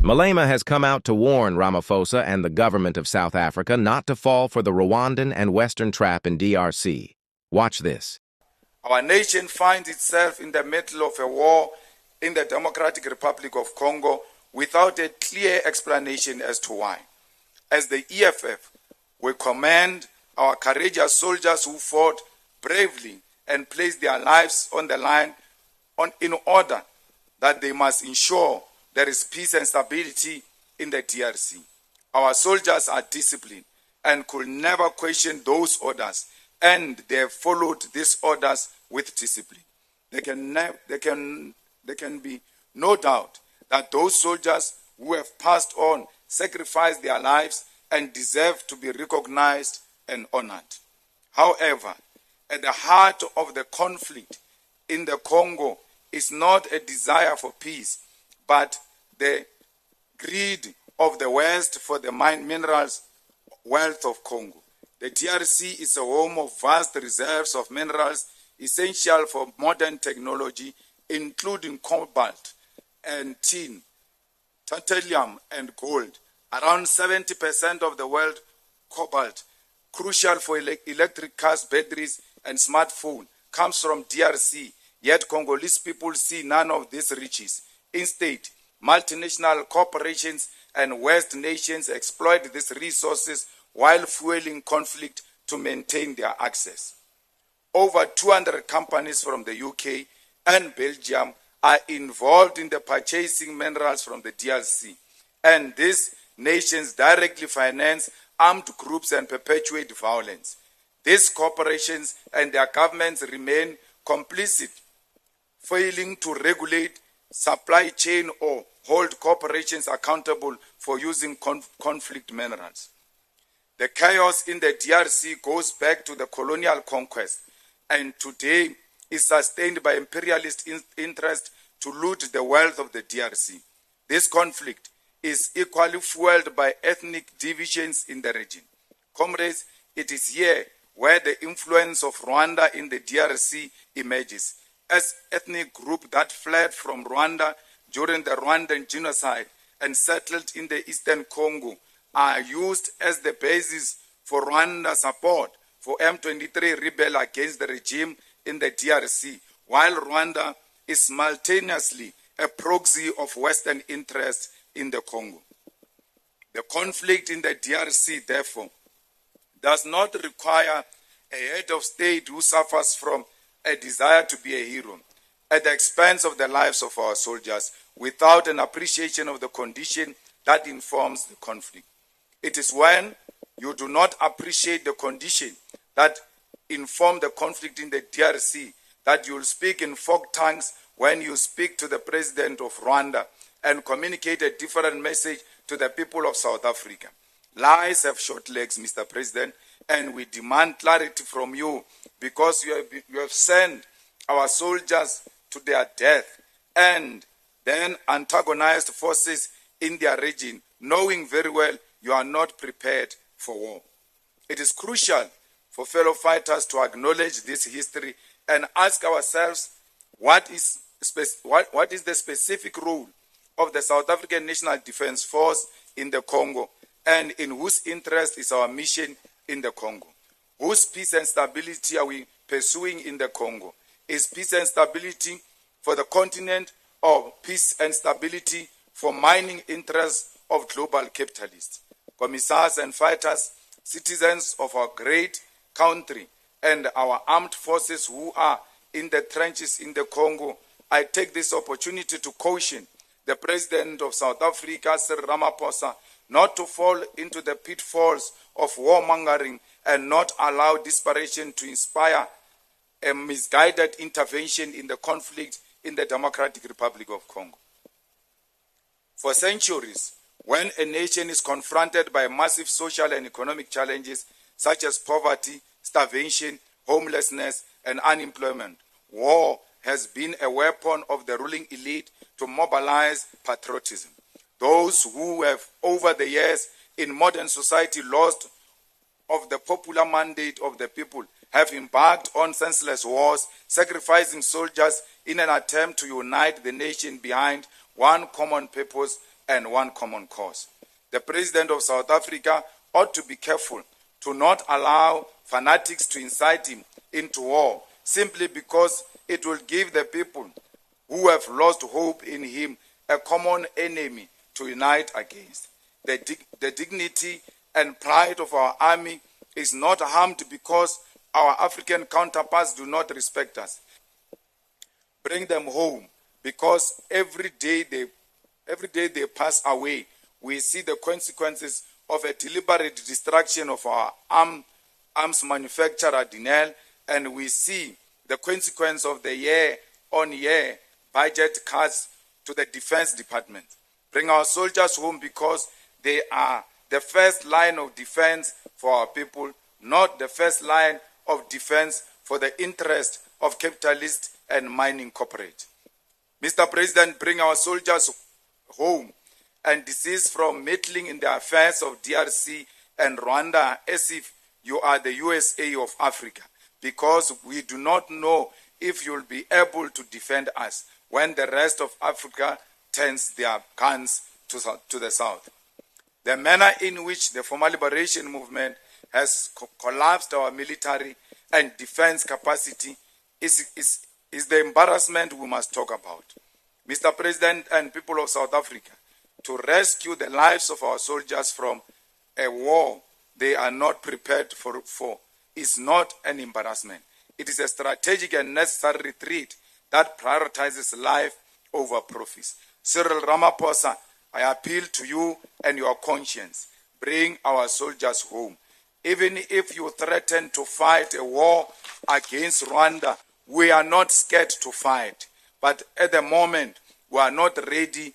Malema has come out to warn Ramaphosa and the government of South Africa not to fall for the Rwandan and Western trap in DRC. Watch this. Our nation finds itself in the middle of a war in the Democratic Republic of Congo without a clear explanation as to why. As the EFF, we commend our courageous soldiers who fought bravely and placed their lives on the line in order that they must ensure there is peace and stability in the DRC. Our soldiers are disciplined and could never question those orders, and they have followed these orders with discipline. There can be no doubt that those soldiers who have passed on sacrificed their lives and deserve to be recognized and honored. However, at the heart of the conflict in the Congo is not a desire for peace, but the greed of the West for the minerals wealth of Congo. The DRC is a home of vast reserves of minerals essential for modern technology, including cobalt and tin, titanium and gold. Around 70% of the world cobalt, crucial for electric cars, batteries, and smartphones, comes from DRC, yet Congolese people see none of these riches. Instead, multinational corporations and West nations exploit these resources while fueling conflict to maintain their access. Over 200 companies from the UK and Belgium are involved in the purchasing minerals from the DRC, and these nations directly finance armed groups and perpetuate violence. These corporations and their governments remain complicit, failing to regulate supply chain or hold corporations accountable for using conflict minerals. The chaos in the DRC goes back to the colonial conquest and today is sustained by imperialist interest to loot the wealth of the DRC. This conflict is equally fueled by ethnic divisions in the region. Comrades, it is here where the influence of Rwanda in the DRC emerges. As ethnic group that fled from Rwanda during the Rwandan genocide and settled in the eastern Congo are used as the basis for Rwanda support for M23 rebel against the regime in the DRC, while Rwanda is simultaneously a proxy of Western interests in the Congo. The conflict in the DRC, therefore, does not require a head of state who suffers from a desire to be a hero at the expense of the lives of our soldiers without an appreciation of the condition that informs the conflict. It is when you do not appreciate the condition that inform the conflict in the DRC that you will speak in folk tongues when you speak to the president of Rwanda and communicate a different message to the people of South Africa. Lies have short legs, Mr. President, and we demand clarity from you because you have sent our soldiers to their death and then antagonized forces in their region, knowing very well you are not prepared for war. It is crucial for fellow fighters to acknowledge this history and ask ourselves what is the specific role of the South African National Defence Force in the Congo, and in whose interest is our mission in the Congo? Whose peace and stability are we pursuing in the Congo? Is peace and stability for the continent or peace and stability for mining interests of global capitalists? Commissars and fighters, citizens of our great country and our armed forces who are in the trenches in the Congo, I take this opportunity to caution the President of South Africa, Cyril Ramaphosa, not to fall into the pitfalls of warmongering and not allow desperation to inspire a misguided intervention in the conflict in the Democratic Republic of Congo. For centuries, when a nation is confronted by massive social and economic challenges such as poverty, starvation, homelessness, and unemployment, war has been a weapon of the ruling elite to mobilize patriotism. Those who have over the years in modern society lost of the popular mandate of the people have embarked on senseless wars, sacrificing soldiers in an attempt to unite the nation behind one common purpose and one common cause. The President of South Africa ought to be careful to not allow fanatics to incite him into war simply because it will give the people who have lost hope in him a common enemy to unite against. The dignity and pride of our army is not harmed because our African counterparts do not respect us. Bring them home, because every day they pass away, we see the consequences of a deliberate destruction of our arms manufacturer, Denel, and we see the consequence of the year-on-year budget cuts to the Defense Department. Bring our soldiers home because they are the first line of defense for our people, not the first line of defense for the interest of capitalists and mining corporate. Mr. President, bring our soldiers home and desist from meddling in the affairs of DRC and Rwanda as if you are the USA of Africa, because we do not know if you'll be able to defend us when the rest of Africa turns their guns to the south. The manner in which the former liberation movement has collapsed our military and defense capacity is the embarrassment we must talk about. Mr. President and people of South Africa, to rescue the lives of our soldiers from a war they are not prepared for is not an embarrassment. It is a strategic and necessary retreat that prioritizes life over profits. Cyril Ramaphosa, I appeal to you and your conscience. Bring our soldiers home. Even if you threaten to fight a war against Rwanda, we are not scared to fight. But at the moment, we are not ready.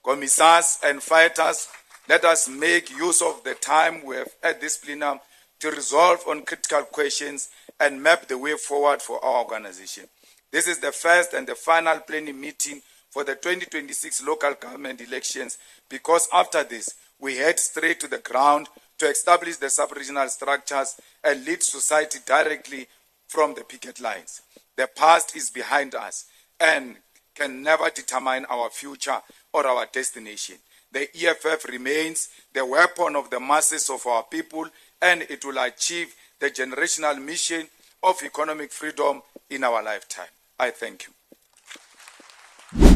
Commissars and fighters, let us make use of the time we have at this plenum to resolve on critical questions and map the way forward for our organization. This is the first and the final plenary meeting for the 2026 local government elections, because after this, we head straight to the ground to establish the sub-regional structures and lead society directly from the picket lines. The past is behind us and can never determine our future or our destination. The EFF remains the weapon of the masses of our people, and it will achieve the generational mission of economic freedom in our lifetime. I thank you.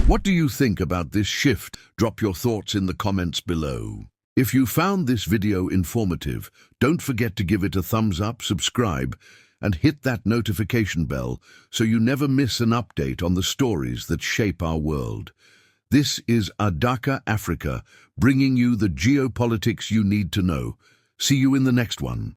What do you think about this shift? Drop your thoughts in the comments below. If you found this video informative, don't forget to give it a thumbs up, subscribe, and hit that notification bell so you never miss an update on the stories that shape our world. This is Adaka Africa, bringing you the geopolitics you need to know. See you in the next one.